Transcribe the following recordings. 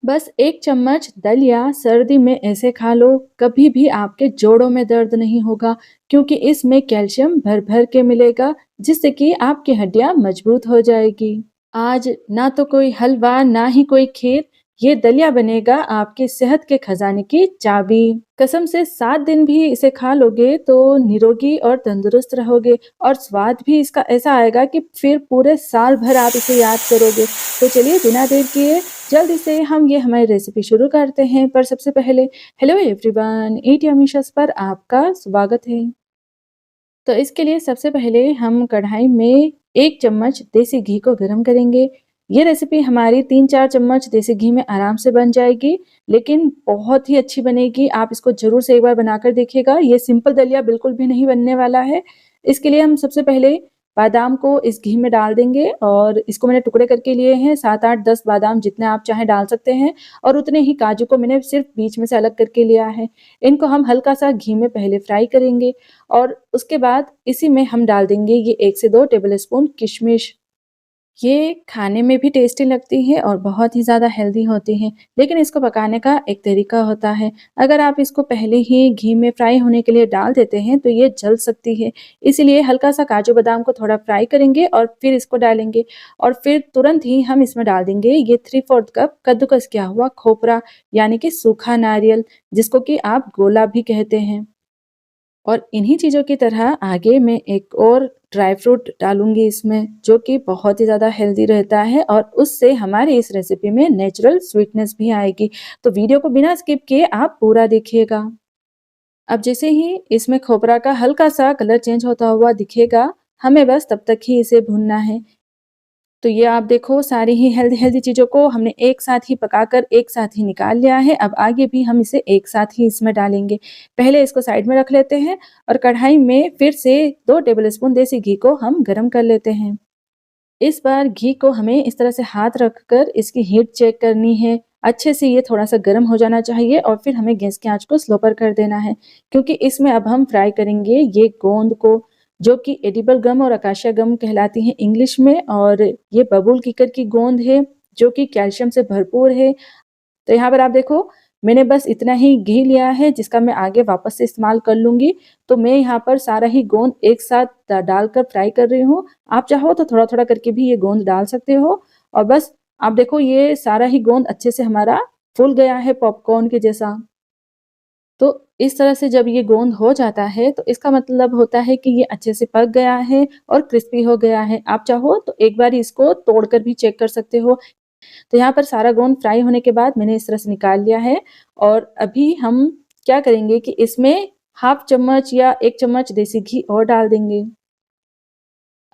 बस 1 चम्मच दलिया सर्दी में ऐसे खा लो, कभी भी आपके जोड़ों में दर्द नहीं होगा क्योंकि इसमें कैल्शियम भर-भर के मिलेगा, जिससे कि आपकी हड्डियाँ मजबूत हो जाएगी। आज ना तो कोई हलवा, ना ही कोई खीर, ये दलिया बनेगा आपकी सेहत के खजाने की चाबी। कसम से 7 दिन भी इसे खा लोगे तो निरोगी और तंदुरुस्त रहोगे और स्वाद भी इसका ऐसा आएगा कि फिर पूरे साल भर आप इसे याद करोगे। तो चलिए बिना देर किए जल्दी से हम ये हमारी रेसिपी शुरू करते हैं। पर सबसे पहले हेलो एवरीवन, ईट यम्मी पर आपका स्वागत है। तो इसके लिए सबसे पहले हम कढ़ाई में 1 चम्मच देसी घी को गरम करेंगे। ये रेसिपी हमारी 3-4 चम्मच देसी घी में आराम से बन जाएगी, लेकिन बहुत ही अच्छी बनेगी। आप इसको ज़रूर से एक बार बनाकर देखिएगा। ये सिंपल दलिया बिल्कुल भी नहीं बनने वाला है। इसके लिए हम सबसे पहले बादाम को इस घी में डाल देंगे और इसको मैंने टुकड़े करके लिए हैं। 7, 8, 10 बादाम जितने आप चाहें डाल सकते हैं और उतने ही काजू को मैंने सिर्फ़ बीच में से अलग करके लिया है। इनको हम हल्का-सा घी में पहले फ्राई करेंगे और उसके बाद इसी में हम डाल देंगे ये 1 से 2 टेबल स्पून किशमिश। ये खाने में भी टेस्टी लगती है और बहुत ही ज़्यादा हेल्दी होती हैं, लेकिन इसको पकाने का एक तरीका होता है। अगर आप इसको पहले ही घी में फ्राई होने के लिए डाल देते हैं, तो ये जल सकती है। इसीलिए हल्का-सा काजू बादाम को थोड़ा फ्राई करेंगे और फिर इसको डालेंगे और फिर तुरंत ही हम इसमें डाल देंगे ये 3/4 कप कद्दूकस किया हुआ खोपरा, यानी कि सूखा नारियल, जिसको कि आप गोला भी कहते हैं। और इन्हीं चीज़ों की तरह आगे मैं एक और ड्राई फ्रूट डालूँगी इसमें, जो कि बहुत ही ज़्यादा हेल्दी रहता है और उससे हमारी इस रेसिपी में नेचुरल स्वीटनेस भी आएगी। तो वीडियो को बिना स्किप किए आप पूरा देखिएगा। अब जैसे ही इसमें खोपरा का हल्का-सा कलर चेंज होता हुआ दिखेगा, हमें बस तब तक ही इसे भूनना है। तो ये आप देखो सारी ही हेल्दी-हेल्दी चीज़ों को हमने एक साथ ही पकाकर एक साथ ही निकाल लिया है। अब आगे भी हम इसे एक साथ ही इसमें डालेंगे। पहले इसको साइड में रख लेते हैं और कढ़ाई में फिर से 2 टेबलस्पून देसी घी को हम गरम कर लेते हैं। इस बार घी को हमें इस तरह से हाथ रखकर इसकी हीट चेक करनी है। अच्छे से ये थोड़ा-सा गरम हो जाना चाहिए और फिर हमें गैस की आँच को स्लो पर कर देना है, क्योंकि इसमें अब हम फ्राई करेंगे ये गोंद को, जो कि एडिबल गम और अकाशिया गम कहलाती हैं इंग्लिश में और ये बबूल कीकर की गोंद है, जो कि कैल्शियम से भरपूर है। तो यहाँ पर आप देखो, मैंने बस इतना ही घी लिया है जिसका मैं आगे वापस से इस्तेमाल कर लूँगी। तो मैं यहाँ पर सारा ही गोंद एक साथ डालकर फ्राई कर रही हूँ। आप चाहो तो थोड़ा-थोड़ा करके भी ये गोंद डाल सकते हो और बस आप देखो ये सारा ही गोंद अच्छे से हमारा फूल गया है पॉपकॉर्न के जैसा। तो इस तरह से जब ये गोंद हो जाता है तो इसका मतलब होता है कि ये अच्छे से पक गया है और क्रिस्पी हो गया है। आप चाहो तो एक बार इसको तोड़कर भी चेक कर सकते हो। तो यहाँ पर सारा गोंद फ्राई होने के बाद मैंने इस तरह से निकाल लिया है और अभी हम क्या करेंगे कि इसमें हाफ चम्मच या 1 चम्मच देसी घी और डाल देंगे।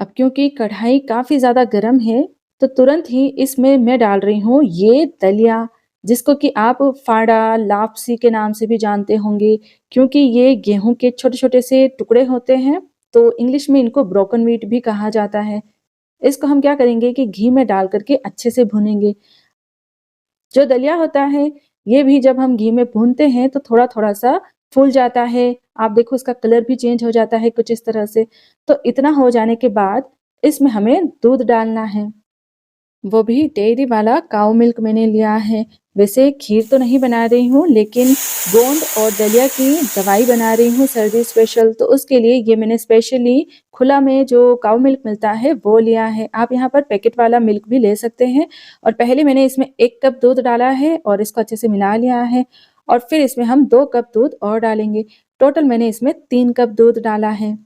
अब क्योंकि कढ़ाई काफ़ी ज़्यादा गर्म है, तो तुरंत ही इसमें मैं डाल रही हूँ ये दलिया, जिसको कि आप फाड़ा, लापसी के नाम से भी जानते होंगे, क्योंकि ये गेहूँ के छोटे-छोटे से टुकड़े होते हैं, तो इंग्लिश में इनको ब्रोकन व्हीट भी कहा जाता है। इसको हम क्या करेंगे कि घी में डाल कर के अच्छे से भूनेंगे। जो दलिया होता है, ये भी जब हम घी में भूनते हैं तो थोड़ा-थोड़ा सा फूल जाता है। आप देखो इसका कलर भी चेंज हो जाता है कुछ इस तरह से। तो इतना हो जाने के बाद इसमें हमें दूध डालना है। वो भी डेयरी वाला काऊ मिल्क मैंने लिया है। वैसे खीर तो नहीं बना रही हूँ, लेकिन गोंद और दलिया की दवाई बना रही हूँ सर्दी स्पेशल, तो उसके लिए ये मैंने स्पेशली खुला में जो काऊ मिल्क मिलता है वो लिया है। आप यहाँ पर पैकेट वाला मिल्क भी ले सकते हैं और पहले मैंने इसमें 1 कप दूध डाला है और इसको अच्छे से मिला लिया है और फिर इसमें हम 2 कप दूध और डालेंगे। टोटल मैंने इसमें 3 कप दूध डाला है।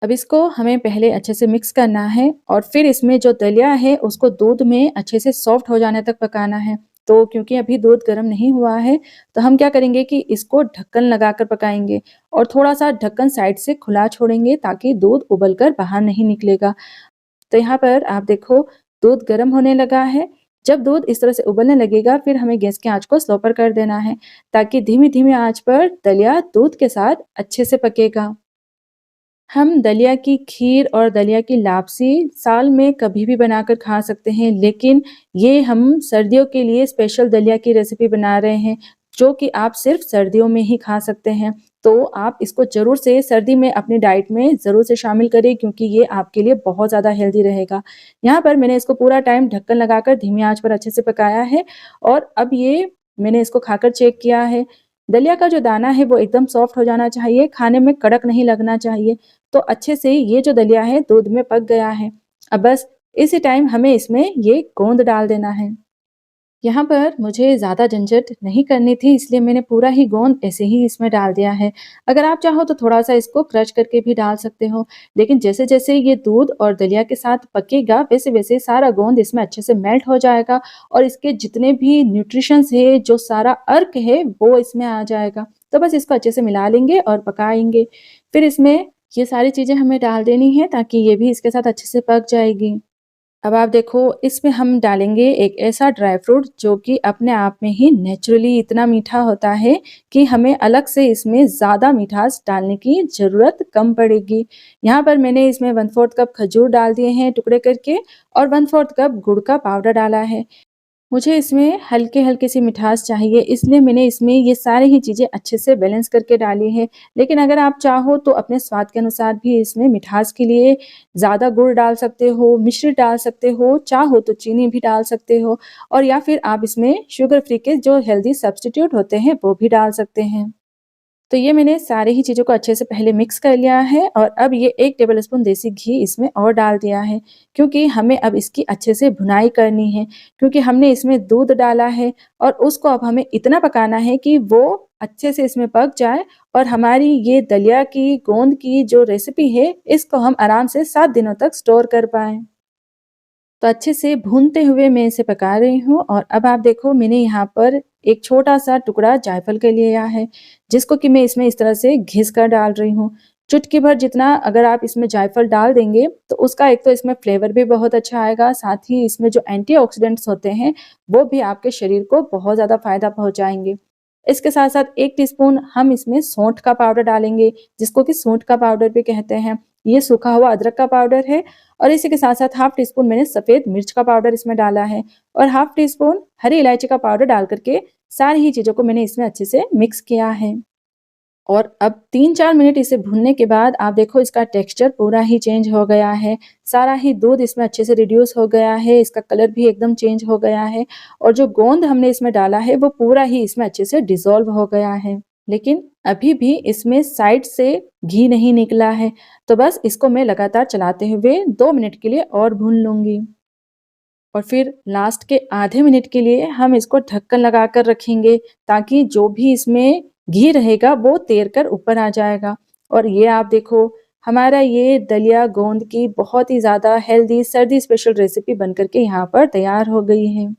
अब इसको हमें पहले अच्छे से मिक्स करना है और फिर इसमें जो दलिया है उसको दूध में अच्छे से सॉफ्ट हो जाने तक पकाना है। तो क्योंकि अभी दूध गर्म नहीं हुआ है, तो हम क्या करेंगे कि इसको ढक्कन लगाकर पकाएँगे और थोड़ा-सा ढक्कन साइड से खुला छोड़ेंगे ताकि दूध उबल कर बाहर नहीं निकलेगा। तो यहाँ पर आप देखो दूध गर्म होने लगा है। जब दूध इस तरह से उबलने लगेगा फिर हमें गैस की आँच को स्लो पर कर देना है, ताकि धीमी-धीमी आँच पर दलिया दूध के साथ अच्छे से पकेगा। हम दलिया की खीर और दलिया की लापसी साल में कभी भी बनाकर खा सकते हैं, लेकिन ये हम सर्दियों के लिए स्पेशल दलिया की रेसिपी बना रहे हैं, जो कि आप सिर्फ़ सर्दियों में ही खा सकते हैं। तो आप इसको ज़रूर से सर्दी में अपनी डाइट में ज़रूर से शामिल करें क्योंकि ये आपके लिए बहुत ज़्यादा हेल्दी रहेगा। यहाँ पर मैंने इसको पूरा टाइम ढक्कन लगाकर धीमी आँच पर अच्छे से पकाया है और अब ये मैंने इसको खाकर चेक किया है। दलिया का जो दाना है वो एकदम सॉफ्ट हो जाना चाहिए, खाने में कड़क नहीं लगना चाहिए। तो अच्छे से ये जो दलिया है दूध में पक गया है। अब बस इसी टाइम हमें इसमें ये गोंद डाल देना है। यहाँ पर मुझे ज़्यादा झंझट नहीं करनी थी इसलिए मैंने पूरा ही गोंद ऐसे ही इसमें डाल दिया है। अगर आप चाहो तो थोड़ा-सा इसको क्रश करके भी डाल सकते हो। लेकिन जैसे-जैसे ये दूध और दलिया के साथ पकेगा वैसे-वैसे सारा गोंद इसमें अच्छे से मेल्ट हो जाएगा और इसके जितने भी न्यूट्रिशंस है, जो सारा अर्क है वो इसमें आ जाएगा। तो बस इसको अच्छे से मिला लेंगे और पकाएँगे। फिर इसमें ये सारी चीज़ें हमें डाल देनी है ताकि ये भी इसके साथ अच्छे से पक जाएगी। अब आप देखो इसमें हम डालेंगे एक ऐसा ड्राई फ्रूट जो कि अपने आप में ही नेचुरली इतना मीठा होता है कि हमें अलग से इसमें ज़्यादा मिठास डालने की ज़रूरत कम पड़ेगी। यहाँ पर मैंने इसमें 1/4 कप खजूर डाल दिए हैं टुकड़े करके और 1/4 कप गुड़ का पाउडर डाला है। मुझे इसमें हल्के-हल्के सी मिठास चाहिए इसलिए मैंने इसमें ये सारी ही चीज़ें अच्छे से बैलेंस करके डाली है। लेकिन अगर आप चाहो तो अपने स्वाद के अनुसार भी इसमें मिठास के लिए ज़्यादा गुड़ डाल सकते हो, मिश्री डाल सकते हो, चाहो तो चीनी भी डाल सकते हो और या फिर आप इसमें शुगर फ्री के जो हेल्दी सब्स्टिट्यूट होते हैं वो भी डाल सकते हैं। तो ये मैंने सारी ही चीज़ों को अच्छे से पहले मिक्स कर लिया है और अब ये 1 टेबलस्पून देसी घी इसमें और डाल दिया है क्योंकि हमें अब इसकी अच्छे से भुनाई करनी है क्योंकि हमने इसमें दूध डाला है और उसको अब हमें इतना पकाना है कि वो अच्छे से इसमें पक जाए और हमारी ये दलिया की गोंद की जो रेसिपी है इसको हम आराम से 7 दिनों तक स्टोर कर पाएँ। तो अच्छे से भूनते हुए मैं इसे पका रही हूँ और अब आप देखो मैंने यहाँ पर एक छोटा-सा टुकड़ा जायफल का लिया है, जिसको कि मैं इसमें इस तरह से घिस कर डाल रही हूँ। चुटकी भर जितना अगर आप इसमें जायफल डाल देंगे, तो उसका एक तो इसमें फ्लेवर भी बहुत अच्छा आएगा, साथ ही इसमें जो एंटीऑक्सीडेंट्स होते हैं, वो भी आपके शरीर को बहुत ज़्यादा फ़ायदा पहुँचाएँगे। इसके साथ-साथ 1 टीस्पून हम इसमें सौंठ का पाउडर डालेंगे, जिसको कि सूंठ का पाउडर भी कहते हैं। ये सूखा हुआ अदरक का पाउडर है और इसी के साथ-साथ हाफ टी स्पून मैंने सफ़ेद मिर्च का पाउडर इसमें डाला है और हाफ टी स्पून हरी इलायची का पाउडर डाल कर के सारी ही चीज़ों को मैंने इसमें अच्छे से मिक्स किया है। और अब 3-4 मिनट इसे भूनने के बाद आप देखो इसका टेक्सचर पूरा ही चेंज हो गया है। सारा ही दूध इसमें अच्छे से रिड्यूस हो गया है, इसका कलर भी एकदम चेंज हो गया है और जो गोंद हमने इसमें डाला है वो पूरा ही इसमें अच्छे से डिज़ॉल्व हो गया है। लेकिन अभी भी इसमें साइड से घी नहीं निकला है, तो बस इसको मैं लगातार चलाते हुए 2 मिनट के लिए और भून लूँगी। और फिर लास्ट के आधे मिनट के लिए हम इसको ढक्कन लगाकर रखेंगे ताकि जो भी इसमें घी रहेगा वो तैर कर ऊपर आ जाएगा। और ये आप देखो हमारा ये दलिया गोंद की बहुत ही ज़्यादा हेल्दी सर्दी स्पेशल रेसिपी बनकर के यहाँ पर तैयार हो गई है।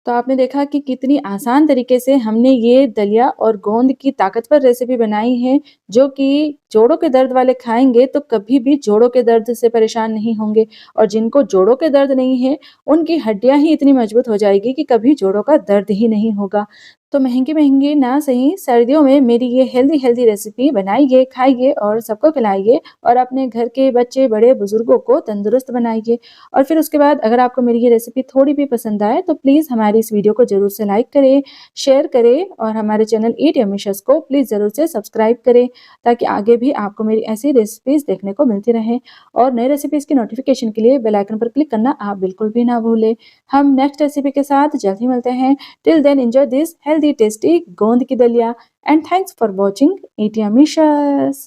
तो आपने देखा कि कितनी आसान तरीके से हमने ये दलिया और गोंद की ताकतवर रेसिपी बनाई है, जो कि जोड़ों के दर्द वाले खाएँगे तो कभी भी जोड़ों के दर्द से परेशान नहीं होंगे और जिनको जोड़ों के दर्द नहीं है, उनकी हड्डियाँ ही इतनी मजबूत हो जाएगी कि कभी जोड़ों का दर्द ही नहीं होगा। तो महँगी-महँगी ना सही सर्दियों में मेरी ये हेल्दी-हेल्दी रेसिपी बनाइए, खाइए और सबको खिलाइए और अपने घर के बच्चे, बड़े बुजुर्गों को तंदुरुस्त बनाइए। और फिर उसके बाद अगर आपको मेरी ये रेसिपी थोड़ी भी पसंद आए तो प्लीज़ हमारी इस वीडियो को ज़रूर से लाइक करें, शेयर करें और हमारे चैनल ईट यम्मी डिशेज़ को प्लीज़ ज़रूर से सब्सक्राइब करें ताकि आगे भी आपको मेरी ऐसी रेसिपीज़ देखने को मिलती रहें। और नई रेसिपीज़ की नोटिफ़िकेशन के लिए बेल आइकन पर क्लिक करना आप बिल्कुल भी ना भूलें। हम नेक्स्ट रेसिपी के साथ जल्द ही मिलते हैं। Till then enjoy this healthy tasty गोंद की दलिया and thanks for watching Eat Yummy Dishes।